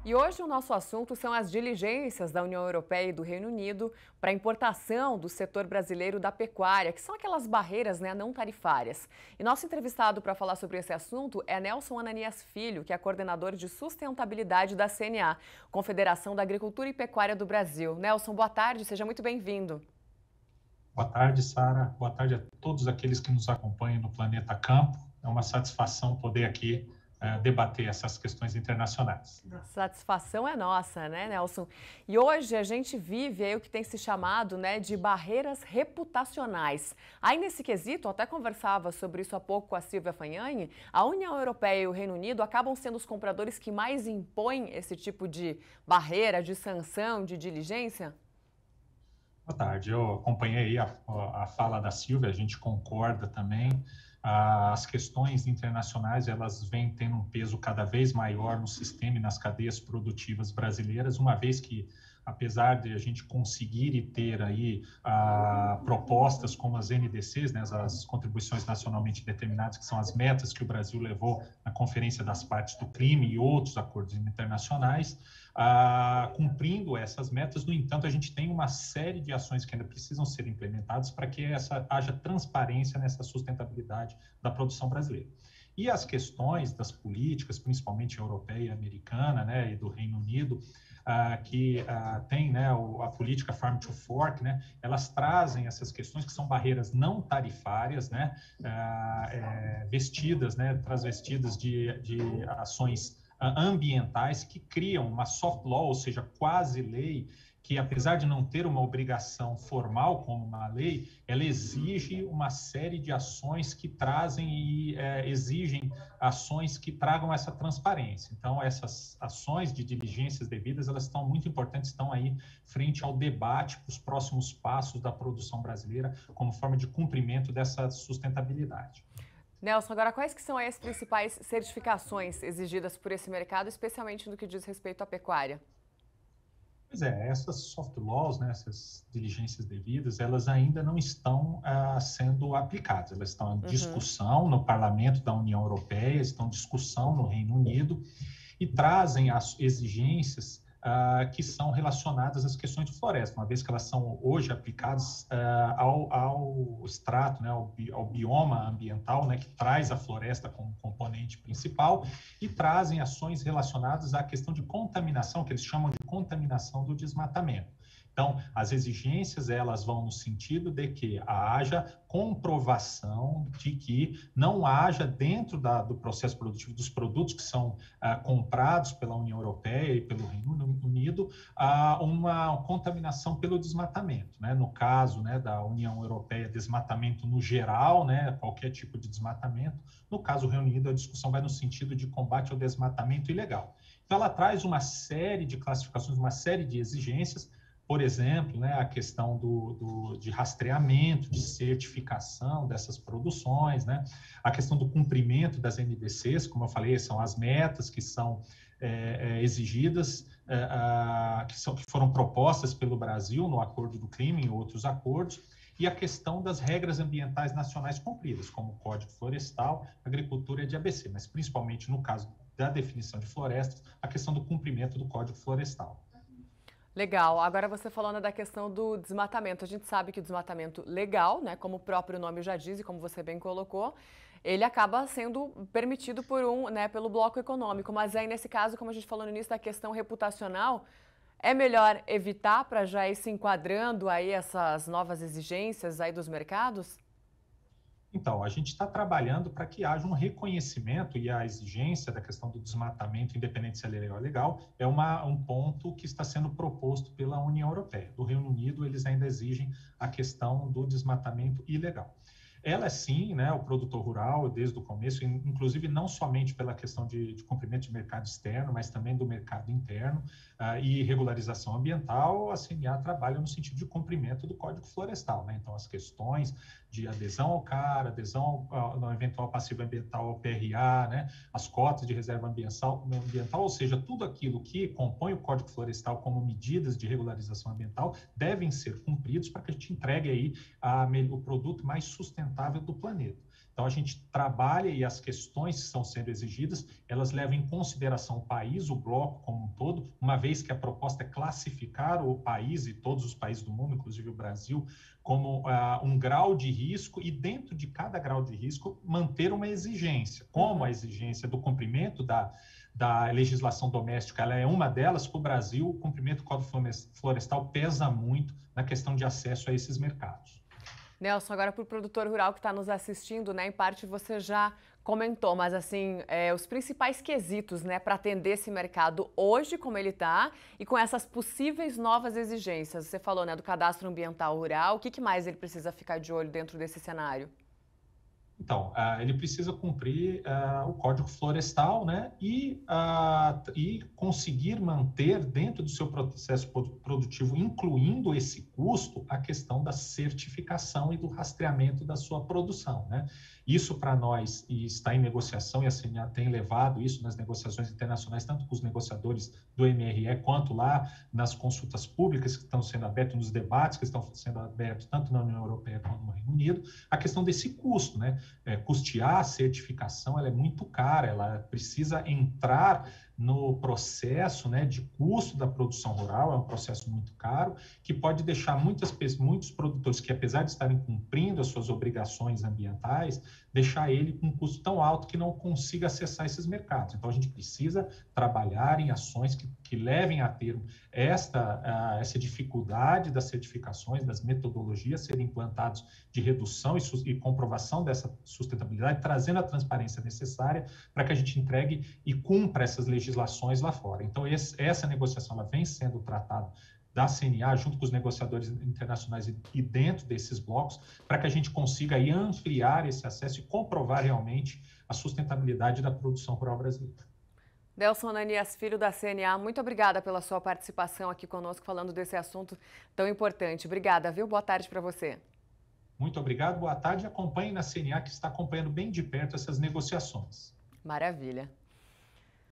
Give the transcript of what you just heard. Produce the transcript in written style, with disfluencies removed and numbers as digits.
E hoje o nosso assunto são as diligências da União Europeia e do Reino Unido para a importação do setor brasileiro da pecuária, que são aquelas barreiras, não tarifárias. E nosso entrevistado para falar sobre esse assunto é Nelson Ananias Filho, que é coordenador de sustentabilidade da CNA, Confederação da Agricultura e Pecuária do Brasil. Nelson, boa tarde, seja muito bem-vindo. Boa tarde, Sara. Boa tarde a todos aqueles que nos acompanham no Planeta Campo. É uma satisfação poder aqui debater essas questões internacionais. A satisfação é nossa, né, Nelson? E hoje a gente vive aí o que tem se chamado, de barreiras reputacionais. Aí nesse quesito, eu até conversava sobre isso há pouco com a Silvia Fagnani, a União Europeia e o Reino Unido acabam sendo os compradores que mais impõem esse tipo de barreira, de sanção, de diligência? Boa tarde. Eu acompanhei a fala da Silvia, a gente concorda também. As questões internacionais, elas vêm tendo um peso cada vez maior no sistema e nas cadeias produtivas brasileiras, uma vez que, apesar de a gente conseguir e ter aí propostas como as NDCs, as contribuições nacionalmente determinadas, que são as metas que o Brasil levou na Conferência das Partes do Clima e outros acordos internacionais, cumprindo essas metas. No entanto, a gente tem uma série de ações que ainda precisam ser implementadas para que haja transparência nessa sustentabilidade da produção brasileira. E as questões das políticas, principalmente europeia e americana, e do Reino Unido, que tem a política Farm to Fork, elas trazem essas questões que são barreiras não tarifárias, transvestidas de ações ambientais que criam uma soft law, ou seja, quase lei, que apesar de não ter uma obrigação formal como uma lei, ela exige uma série de ações que trazem e exigem ações que tragam essa transparência. Então, essas ações de diligências devidas, elas estão muito importantes, estão aí frente ao debate para os próximos passos da produção brasileira como forma de cumprimento dessa sustentabilidade. Nelson, agora quais que são as principais certificações exigidas por esse mercado, especialmente no que diz respeito à pecuária? Pois é, essas soft laws, essas diligências devidas, elas ainda não estão sendo aplicadas. Elas estão em discussão no Parlamento da União Europeia, estão em discussão no Reino Unido e trazem as exigências que são relacionadas às questões de floresta, uma vez que elas são hoje aplicadas ao extrato, ao bioma ambiental, que traz a floresta como componente principal, e trazem ações relacionadas à questão de contaminação, que eles chamam de contaminação do desmatamento. Então, as exigências, elas vão no sentido de que haja comprovação de que não haja dentro do processo produtivo dos produtos que são comprados pela União Europeia e pelo Reino Unido, uma contaminação pelo desmatamento. No caso da União Europeia, desmatamento no geral, qualquer tipo de desmatamento. No caso do Reino Unido, a discussão vai no sentido de combate ao desmatamento ilegal. Então, ela traz uma série de classificações, uma série de exigências. Por exemplo, a questão de rastreamento, de certificação dessas produções, a questão do cumprimento das NDCs, como eu falei, são as metas que são exigidas, que foram propostas pelo Brasil no Acordo do Clima e em outros acordos, e a questão das regras ambientais nacionais cumpridas, como o Código Florestal, Agricultura e de ABC, mas principalmente no caso da definição de florestas, a questão do cumprimento do Código Florestal. Legal. Agora você falando da questão do desmatamento. A gente sabe que o desmatamento legal, como o próprio nome já diz e como você bem colocou, ele acaba sendo permitido pelo bloco econômico. Mas aí, nesse caso, como a gente falou no início da questão reputacional, é melhor evitar para já ir se enquadrando aí essas novas exigências aí dos mercados? Então, a gente está trabalhando para que haja um reconhecimento e a exigência da questão do desmatamento, independente se é legal ou ilegal, é um ponto que está sendo proposto pela União Europeia. Do Reino Unido, eles ainda exigem a questão do desmatamento ilegal. Ela sim, o produtor rural, desde o começo, inclusive não somente pela questão de cumprimento de mercado externo, mas também do mercado interno e regularização ambiental, a CNA trabalha no sentido de cumprimento do Código Florestal. Então, as questões de adesão ao CAR, adesão ao eventual passivo ambiental ao PRA, as cotas de reserva ambiental, ou seja, tudo aquilo que compõe o Código Florestal como medidas de regularização ambiental devem ser cumpridos para que a gente entregue aí o produto mais sustentável do planeta. Então, a gente trabalha e as questões que estão sendo exigidas, elas levam em consideração o país, o bloco como um todo, uma vez que a proposta é classificar o país e todos os países do mundo, inclusive o Brasil, como um grau de risco e dentro de cada grau de risco manter uma exigência, como a exigência do cumprimento da legislação doméstica, ela é uma delas. Para o Brasil, o cumprimento do Código Florestal pesa muito na questão de acesso a esses mercados. Nelson, agora para o produtor rural que está nos assistindo, né, em parte você já comentou, mas assim, os principais quesitos, né, para atender esse mercado hoje, como ele está, e com essas possíveis novas exigências. Você falou, né, do cadastro ambiental rural, o que mais ele precisa ficar de olho dentro desse cenário? Então, ele precisa cumprir o Código Florestal, né, e conseguir manter dentro do seu processo produtivo, incluindo esse custo, a questão da certificação e do rastreamento da sua produção, né? Isso para nós está em negociação e a CNA tem levado isso nas negociações internacionais, tanto com os negociadores do MRE quanto lá nas consultas públicas que estão sendo abertas, nos debates que estão sendo abertos tanto na União Europeia quanto no Reino Unido, a questão desse custo, né? Custear a certificação, ela é muito cara, ela precisa entrar no processo, né, de custo da produção rural, é um processo muito caro, que pode deixar muitos produtores que, apesar de estarem cumprindo as suas obrigações ambientais, deixar ele com um custo tão alto que não consiga acessar esses mercados. Então, a gente precisa trabalhar em ações que levem a termo essa dificuldade das certificações, das metodologias serem implantadas de redução e comprovação dessa sustentabilidade, trazendo a transparência necessária para que a gente entregue e cumpra essas legislações lá fora. Então, essa negociação ela vem sendo tratada da CNA, junto com os negociadores internacionais e dentro desses blocos, para que a gente consiga aí ampliar esse acesso e comprovar realmente a sustentabilidade da produção rural brasileira. Nelson Ananias Filho, da CNA, muito obrigada pela sua participação aqui conosco, falando desse assunto tão importante. Obrigada, viu? Boa tarde para você. Muito obrigado, boa tarde. Acompanhe na CNA, que está acompanhando bem de perto essas negociações. Maravilha.